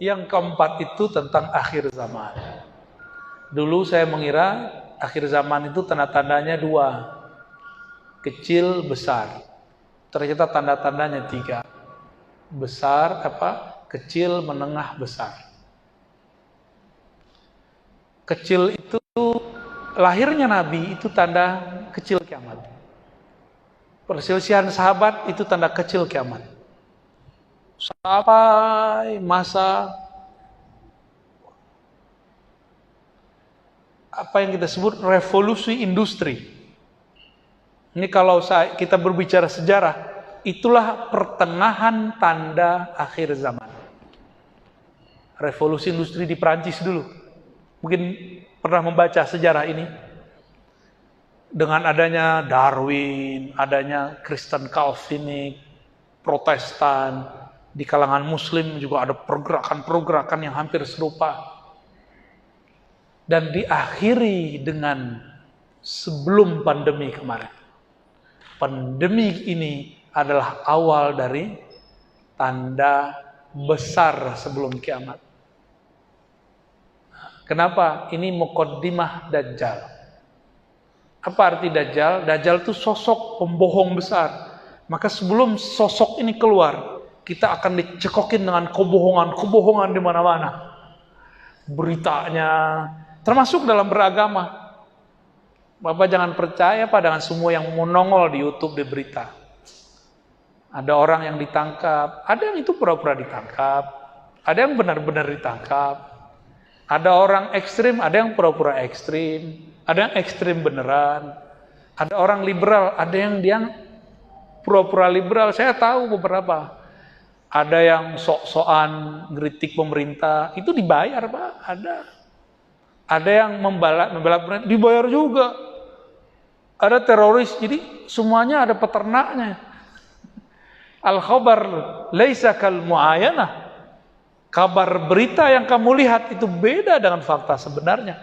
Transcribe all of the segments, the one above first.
Yang keempat itu tentang akhir zaman. Dulu saya mengira akhir zaman itu tanda-tandanya dua, kecil, besar. Ternyata tanda-tandanya tiga, besar, kecil, menengah, besar. Kecil itu lahirnya Nabi itu tanda kecil kiamat. Perselisihan sahabat itu tanda kecil kiamat. Sampai masa apa yang kita sebut revolusi industri. Ini kalau kita berbicara sejarah, itulah pertengahan tanda akhir zaman. Revolusi industri di Prancis dulu. Mungkin pernah membaca sejarah ini. Dengan adanya Darwin, adanya Kristen Calvinik, Protestan, di kalangan Muslim juga ada pergerakan-pergerakan yang hampir serupa. Dan diakhiri dengan sebelum pandemi kemarin. Pandemi ini adalah awal dari tanda besar sebelum kiamat. Kenapa? Ini muqaddimah Dajjal. Apa arti Dajjal? Dajjal itu sosok pembohong besar. Maka sebelum sosok ini keluar, kita akan dicekokin dengan kebohongan di mana-mana. Beritanya, termasuk dalam beragama. Bapak jangan percaya dengan semua yang menongol di YouTube, di berita. Ada orang yang ditangkap, ada yang itu pura-pura ditangkap, ada yang benar-benar ditangkap. Ada orang ekstrim, ada yang pura-pura ekstrim, ada yang ekstrim beneran. Ada orang liberal, ada yang dia pura-pura liberal. Saya tahu beberapa. Ada yang sok-sokan ngeritik pemerintah, itu dibayar, Pak. Ada yang membela pemerintah, dibayar juga. Ada teroris, jadi semuanya ada peternaknya. Al-khabar laisa kal mu'ayanah. Kabar berita yang kamu lihat itu beda dengan fakta sebenarnya.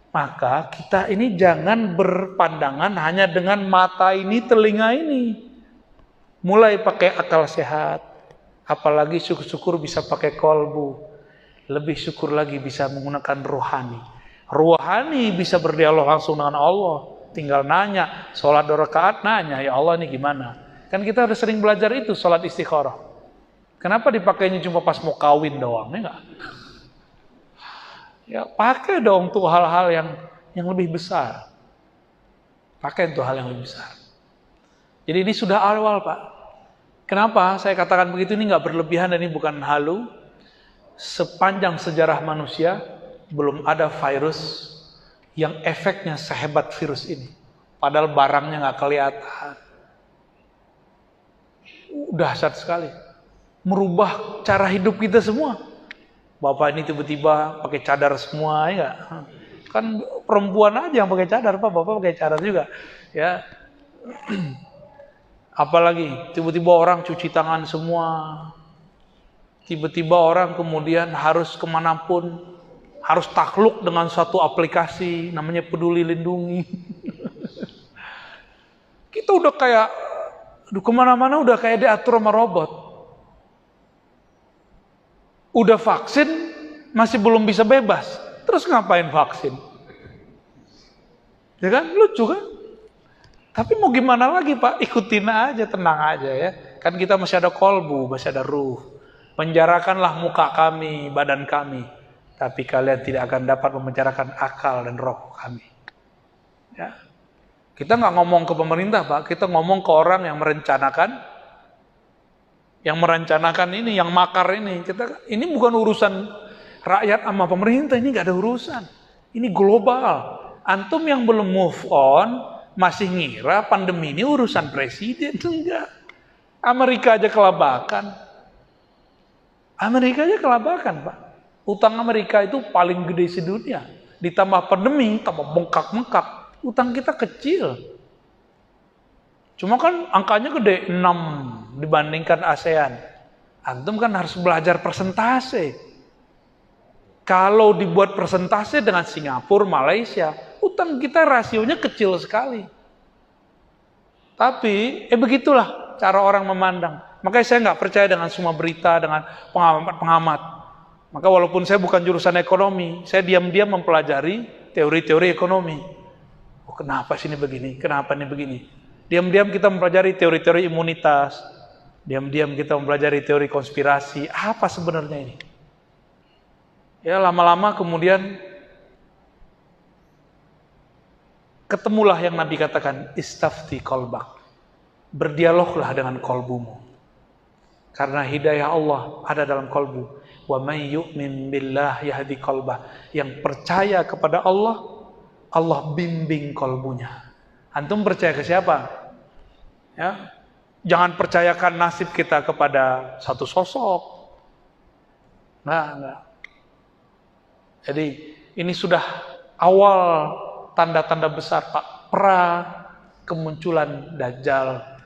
Maka kita ini jangan berpandangan hanya dengan mata ini, telinga ini. Mulai pakai akal sehat. Apalagi syukur-syukur bisa pakai kolbu. Lebih syukur lagi bisa menggunakan rohani. Rohani bisa berdialog langsung dengan Allah. Tinggal nanya, sholat 2 rakaat nanya, ya Allah ini gimana? Kan kita udah sering belajar itu, sholat istikharah. Kenapa dipakainya cuma pas mau kawin doang? Enggak. Ya pakai dong tuh hal-hal yang lebih besar. Pakai untuk hal yang lebih besar. Jadi ini sudah awal, Pak. Kenapa saya katakan begitu? Ini nggak berlebihan dan ini bukan halu. Sepanjang sejarah manusia belum ada virus yang efeknya sehebat virus ini. Padahal barangnya nggak kelihatan. Dahsyat sekali. Merubah cara hidup kita semua. Bapak ini tiba-tiba pakai cadar semua, ya enggak? Kan perempuan aja yang pakai cadar, Pak. Bapak pakai cadar juga, ya. Apalagi tiba-tiba orang cuci tangan semua. Tiba-tiba orang kemudian harus kemanapun harus takluk dengan suatu aplikasi namanya Peduli Lindungi. Kita udah kayak kemana-mana udah kayak diatur sama robot. Udah vaksin masih belum bisa bebas. Terus ngapain vaksin? Ya kan lucu kan? Tapi mau gimana lagi, Pak? Ikutin aja, tenang aja ya. Kan kita masih ada kolbu, masih ada ruh. Penjarakanlah muka kami, badan kami. Tapi kalian tidak akan dapat memenjarakan akal dan roh kami. Ya. Kita nggak ngomong ke pemerintah, Pak. Kita ngomong ke orang yang merencanakan ini, yang makar ini. Ini bukan urusan rakyat sama pemerintah, ini nggak ada urusan. Ini global. Antum yang belum move on masih ngira pandemi ini urusan presiden. Enggak. Amerika aja kelabakan. Pak. Utang Amerika itu paling gede sedunia. Ditambah pandemi, tambah bengkak-bengkak. Utang kita kecil. Cuma kan angkanya gede, 6 dibandingkan ASEAN. Antum kan harus belajar persentase. Kalau dibuat persentase dengan Singapura, Malaysia, utang kita rasionya kecil sekali. Tapi, begitulah cara orang memandang. Makanya saya nggak percaya dengan semua berita, dengan pengamat-pengamat. Maka walaupun saya bukan jurusan ekonomi, saya diam-diam mempelajari teori-teori ekonomi. Oh, kenapa sih ini begini? Kenapa ini begini? Diam-diam kita mempelajari teori-teori imunitas. Diam-diam kita mempelajari teori konspirasi. Apa sebenarnya ini? Ya, lama-lama kemudian ketemulah yang Nabi katakan, istafti qalbak. Berdialoglah dengan kolbumu. Karena hidayah Allah ada dalam kolbu. Wa may yu'min billah yahdi qalbah. Yang percaya kepada Allah, Allah bimbing kolbunya. Antum percaya ke siapa? Ya, jangan percayakan nasib kita kepada satu sosok. Nah. Jadi ini sudah awal tanda-tanda besar, Pak, pra kemunculan Dajjal.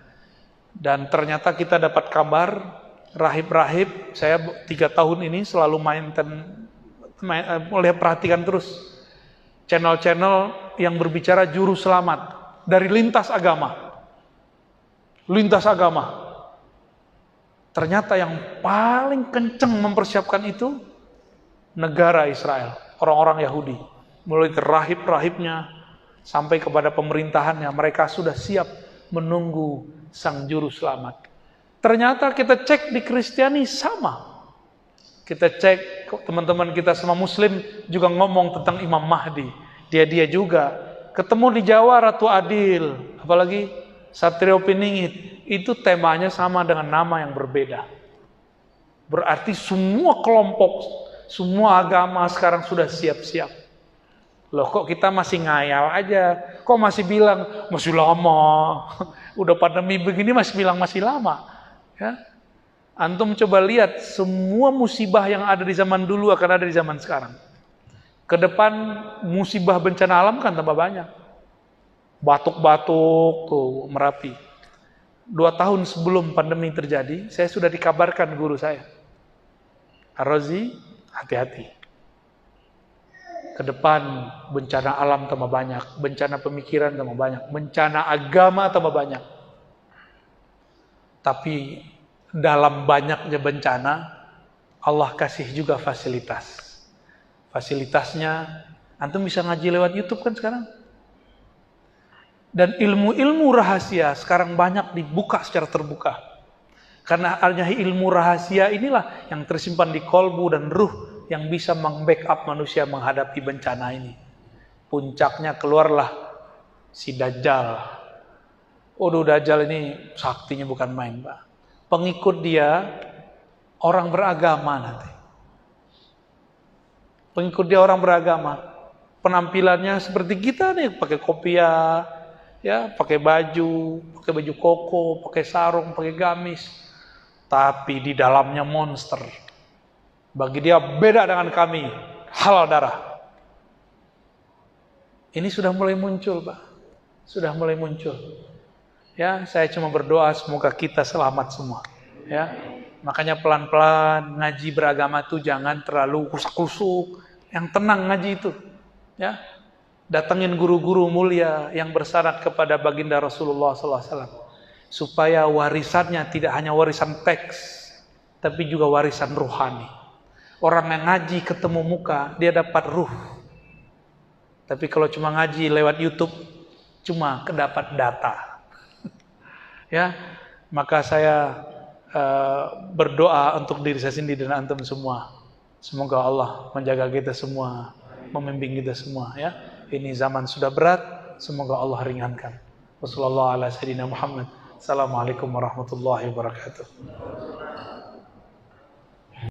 Dan ternyata kita dapat kabar, rahib-rahib, saya 3 tahun ini selalu mulai perhatikan terus channel-channel yang berbicara juru selamat dari lintas agama. Lintas agama. Ternyata yang paling kenceng mempersiapkan itu negara Israel, orang-orang Yahudi. Mulai rahib-rahibnya sampai kepada pemerintahannya, mereka sudah siap menunggu sang juru selamat. Ternyata kita cek di Kristiani sama. Kita cek teman-teman kita sama Muslim juga ngomong tentang Imam Mahdi. Dia juga ketemu di Jawa Ratu Adil, apalagi Satrio Piningit. Itu temanya sama dengan nama yang berbeda. Berarti semua kelompok, semua agama sekarang sudah siap-siap. Loh, kok kita masih ngayal aja? Kok masih bilang masih lama? Udah pandemi begini masih bilang masih lama. Ya. Antum coba lihat, semua musibah yang ada di zaman dulu akan ada di zaman sekarang. Ke depan musibah bencana alam kan tambah banyak. Batuk-batuk tuh Merapi. 2 tahun sebelum pandemi terjadi, saya sudah dikabarkan guru saya, Ar-Razi, hati-hati. Ke depan bencana alam tambah banyak, bencana pemikiran tambah banyak, bencana agama tambah banyak. Tapi dalam banyaknya bencana, Allah kasih juga fasilitas. Fasilitasnya, antum bisa ngaji lewat YouTube kan sekarang? Dan ilmu-ilmu rahasia sekarang banyak dibuka secara terbuka. Karena hanya ilmu rahasia inilah yang tersimpan di kolbu dan ruh yang bisa meng-backup manusia menghadapi bencana ini. Puncaknya keluarlah si Dajjal. Waduh, Dajjal ini saktinya bukan main, Pak. Pengikut dia orang beragama nanti. Pengikut dia orang beragama. Penampilannya seperti kita nih, pakai kopiah, ya, pakai baju koko, pakai sarung, pakai gamis. Tapi di dalamnya monster. Bagi dia beda dengan kami, halal darah. Ini sudah mulai muncul, Pak. Sudah mulai muncul. Ya, saya cuma berdoa semoga kita selamat semua. Ya, makanya pelan-pelan ngaji beragama itu jangan terlalu kusak-kusuk. Yang tenang ngaji itu. Ya, datengin guru-guru mulia yang bersyarat kepada baginda Rasulullah SAW, supaya warisannya tidak hanya warisan teks, tapi juga warisan rohani. Orang yang ngaji ketemu muka, dia dapat ruh. Tapi kalau cuma ngaji lewat YouTube, cuma kedapat data. Ya, maka saya berdoa untuk diri saya sendiri dan antum semua. Semoga Allah menjaga kita semua, membimbing kita semua. Ya, ini zaman sudah berat, semoga Allah ringankan. Wassalamualaikum warahmatullahi wabarakatuh.